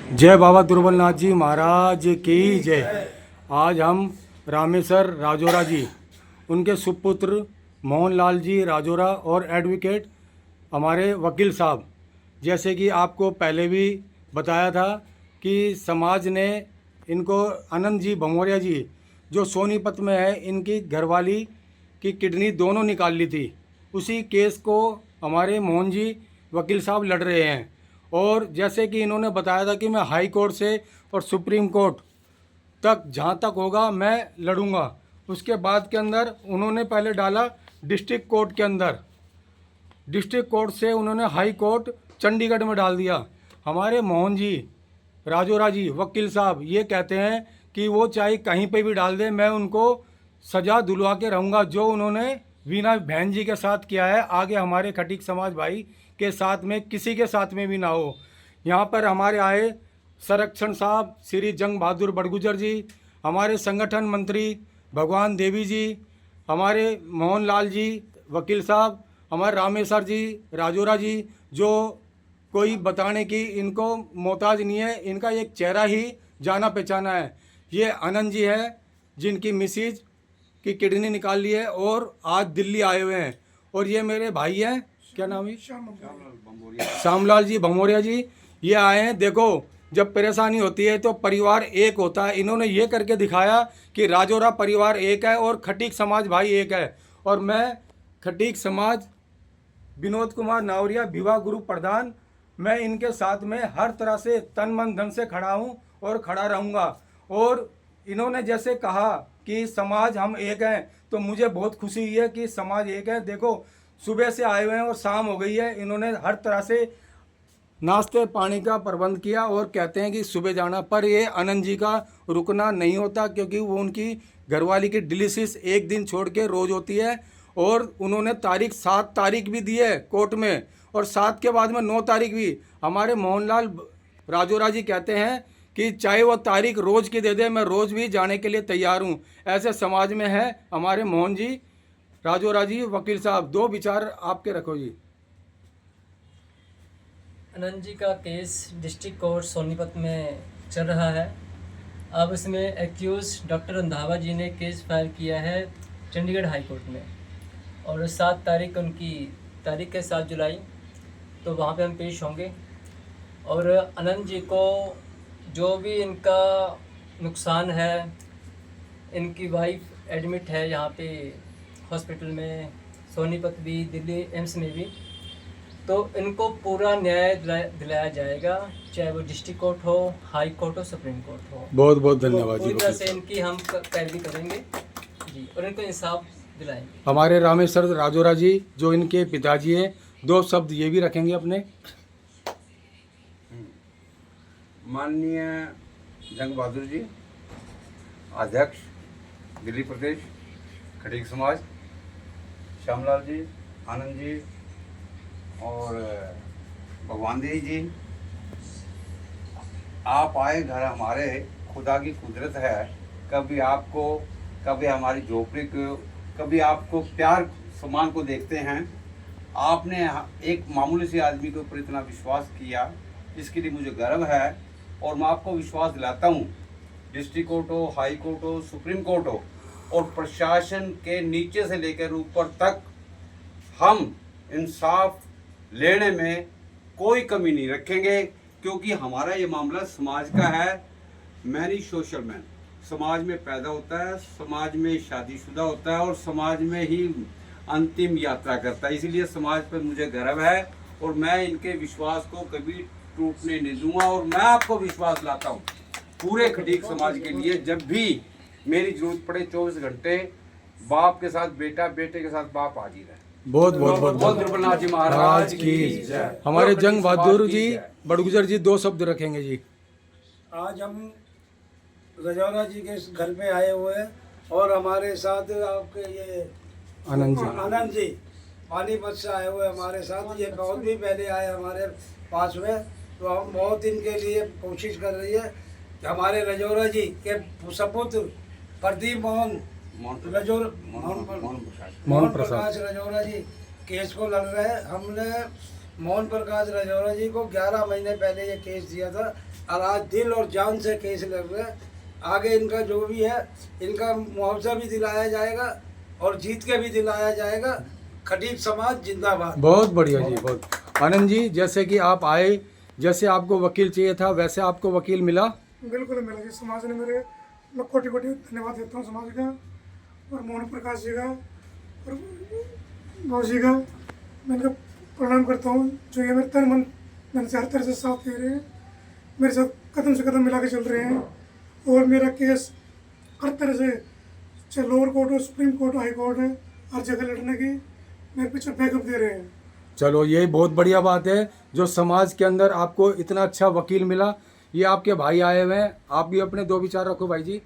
जय बाबा दुर्बलनाथ जी महाराज की जय। आज हम रामेश्वर राजौरा जी, उनके सुपुत्र मोहनलाल जी राजौरा और एडवोकेट हमारे वकील साहब, जैसे कि आपको पहले भी बताया था कि समाज ने इनको आनंद जी भमोरिया जी जो सोनीपत में है, इनकी घरवाली की किडनी दोनों निकाल ली थी। उसी केस को हमारे मोहन जी वकील साहब लड़ रहे हैं। और जैसे कि इन्होंने बताया था कि मैं हाई कोर्ट से और सुप्रीम कोर्ट तक जहाँ तक होगा मैं लड़ूंगा। उसके बाद के अंदर उन्होंने पहले डाला डिस्ट्रिक्ट कोर्ट के अंदर, डिस्ट्रिक्ट कोर्ट से उन्होंने हाई कोर्ट चंडीगढ़ में डाल दिया। हमारे मोहन जी राजौरा जी वकील साहब ये कहते हैं कि वो चाहे कहीं पे भी डाल दे, मैं उनको सज़ा दिलवा के रहूँगा। जो उन्होंने वीना बहन जी के साथ किया है, आगे हमारे खटीक समाज भाई के साथ में किसी के साथ में भी ना हो। यहाँ पर हमारे आए संरक्षण साहब श्री जंग बहादुर बड़गुजर जी, हमारे संगठन मंत्री भगवान देवी जी, हमारे मोहनलाल जी वकील साहब, हमारे रामेश्वर जी राजौरा जी, जो कोई बताने की इनको मोहताज नहीं है, इनका एक चेहरा ही जाना पहचाना है। ये आनंद जी है जिनकी मिसिज की किडनी निकाल ली है और आज दिल्ली आए हुए हैं। और ये मेरे भाई हैं, क्या नाम है, श्यामलाल जी भमोरिया जी, ये आए हैं। देखो, जब परेशानी होती है तो परिवार एक होता है। इन्होंने ये करके दिखाया कि राजौरा परिवार एक है और खटीक समाज भाई एक है। और मैं खटीक समाज विनोद कुमार नावरिया विवाह गुरु प्रधान, मैं इनके साथ में हर तरह से तन मन धन से खड़ा हूँ और खड़ा रहूँगा। और इन्होंने जैसे कहा कि समाज हम एक हैं, तो मुझे बहुत खुशी हुई है कि समाज एक है। देखो, सुबह से आए हुए हैं और शाम हो गई है, इन्होंने हर तरह से नाश्ते पानी का प्रबंध किया और कहते हैं कि सुबह जाना। पर ये आनंद जी का रुकना नहीं होता, क्योंकि वो उनकी घरवाली की डिलीसिस एक दिन छोड़ के रोज़ होती है। और उन्होंने तारीख 7 तारीख भी दी है कोर्ट में, और 7 के बाद में 9 तारीख भी। हमारे मोहनलाल राजौरा जी कहते हैं कि चाहे वो तारीख रोज़ की दे दे, मैं रोज़ भी जाने के लिए तैयार हूँ। ऐसे समाज में है हमारे मोहन जी राजौरा जी वकील साहब। दो विचार आपके रखो जी। आनंद जी का केस डिस्ट्रिक्ट कोर्ट सोनीपत में चल रहा है। अब इसमें एक्यूज डॉक्टर रंधावा जी ने केस फाइल किया है चंडीगढ़ हाई कोर्ट में, और 7 तारीख उनकी तारीख है, 7 जुलाई, तो वहाँ पे हम पेश होंगे। और आनंद जी को जो भी इनका नुकसान है, इनकी वाइफ एडमिट है यहाँ पे हॉस्पिटल में, सोनीपत भी, दिल्ली एम्स में भी, तो इनको पूरा न्याय दिलाया जाएगा, चाहे वो डिस्ट्रिक्ट कोर्ट हो, हाई कोर्ट हो, सुप्रीम कोर्ट हो। बहुत बहुत धन्यवाद जी। पूरी तरह से इनकी हम पैरवी करेंगे जी, और इनको इंसाफ दिलाएंगे। हमारे रामेश्वर राजौरा जी जो इनके पिताजी हैं, 2 शब्द ये भी रखेंगे अपने। माननीय जंग बहादुर जी अध्यक्ष दिल्ली प्रदेश खटीक समाज, श्यामलाल जी, आनंद जी और भगवान देवी जी, आप आए घर हमारे, खुदा की कुदरत है। कभी आपको, कभी हमारी झोपड़ी को, कभी आपको प्यार सम्मान को देखते हैं। आपने एक मामूली से आदमी के ऊपर इतना विश्वास किया, इसके लिए मुझे गर्व है। और मैं आपको विश्वास दिलाता हूँ, डिस्ट्रिक्ट कोर्ट हो, हाई कोर्ट हो, सुप्रीम कोर्ट हो, और प्रशासन के नीचे से लेकर ऊपर तक हम इंसाफ लेने में कोई कमी नहीं रखेंगे, क्योंकि हमारा ये मामला समाज का है। मैन ही सोशल मैन, समाज में पैदा होता है, समाज में शादीशुदा होता है और समाज में ही अंतिम यात्रा करता है। इसीलिए समाज पर मुझे गर्व है और मैं इनके विश्वास को कभी टूटने नहीं दूंगा। और मैं आपको विश्वास लाता हूँ पूरे खटीक समाज के लिए, जब भी मेरी जरूरत पड़े 24 घंटे बाप के साथ बेटा, बेटे के साथ बाप हाजिर है। बहुत बहुत बहुत दुर्बलनाथ जी महाराज की जय। हमारे जंग बहादुर जी बड़गुजर जी 2 शब्द रखेंगे जी। आज हम राजौरा जी के घर पे आए हुए हैं और हमारे साथ आपके ये आनंद जी पानीपत से आए हुए हमारे साथ। ये बहुत भी पहले आए हमारे पास में, तो हम बहुत इनके लिए कोशिश कर रही है कि हमारे राजौरा जी के सपुत्र प्रदीप मोहन प्रकाश राजौरा जी केस को लड़ रहे हैं। हमने मोहन प्रकाश राजौरा जी को 11 महीने पहले ये केस दिया था और आज दिल और जान से केस लड़ रहे हैं। आगे इनका जो भी है इनका मुआवजा भी दिलाया जाएगा और जीत के भी दिलाया जाएगा। खटीक समाज जिंदाबाद। बहुत बढ़िया जी, बहुत। आनंद जी, जैसे कि आप आए, जैसे आपको वकील चाहिए था वैसे आपको वकील मिला? बिल्कुल मिला जी। समाज ने मेरे मैं कोटि कोटि धन्यवाद देता हूँ समाज का और मोहन प्रकाश जी का और भाव जी का मैं इनका प्रणाम करता हूँ जो ये मेरे तन मन धन से हर तरह से साथ दे रहे हैं, मेरे साथ कदम से कदम मिला के चल रहे हैं और मेरा केस हर तरह से चाहे लोअर कोर्ट हो, सुप्रीम कोर्ट हो, हाई कोर्ट है, हर जगह लड़ने की मेरे पीछे बैकअप दे रहे हैं। चलो, ये बहुत बढ़िया बात है जो समाज के अंदर आपको इतना अच्छा वकील मिला। ये आपके भाई आए हुए हैं, आप भी अपने दो विचार रखो भाई जी।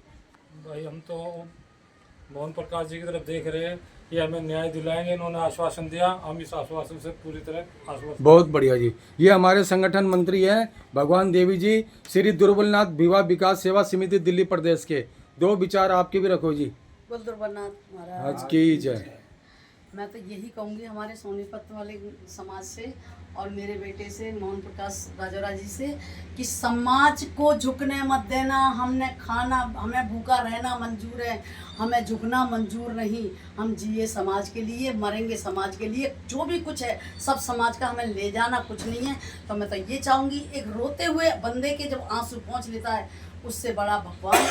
भाई हम तो मोहन प्रकाश जी की तरफ देख रहे हैं, ये हमें न्याय दिलाएंगे, इन्होंने आश्वासन दिया, हम इस आश्वासन से पूरी तरह आश्वासन। बहुत बढ़िया जी। ये हमारे संगठन मंत्री हैं भगवान देवी जी, श्री दुर्बलनाथ विवाह विकास सेवा समिति दिल्ली प्रदेश के। दो विचार आपके भी रखो जी। बोल दुर्बलनाथ महाराज आज की जय। मैं तो यही कहूँगी हमारे सोनीपत वाले समाज से और मेरे बेटे से मोहन प्रकाश राजौरा जी से कि समाज को झुकने मत देना। हमने खाना, हमें भूखा रहना मंजूर है, हमें झुकना मंजूर नहीं। हम जिए समाज के लिए, मरेंगे समाज के लिए। जो भी कुछ है सब समाज का, हमें ले जाना कुछ नहीं है। तो मैं तो ये चाहूँगी, एक रोते हुए बंदे के जब आंसू पहुँच लेता है उससे बड़ा भगवान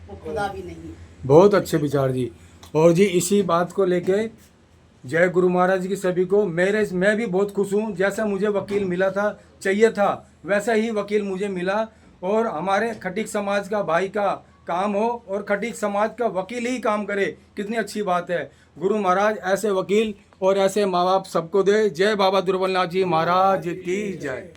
वो खुदा भी नहीं है। बहुत अच्छे विचार जी। और जी इसी बात को लेके जय गुरु महाराज की सभी को। मैं भी बहुत खुश हूँ, जैसा मुझे वकील मिला था, चाहिए था, वैसा ही वकील मुझे मिला। और हमारे खटीक समाज का भाई का काम हो और खटीक समाज का वकील ही काम करे, कितनी अच्छी बात है। गुरु महाराज ऐसे वकील और ऐसे माँ बाप सबको दे। जय बाबा दुर्बलनाथ जी महाराज की जय।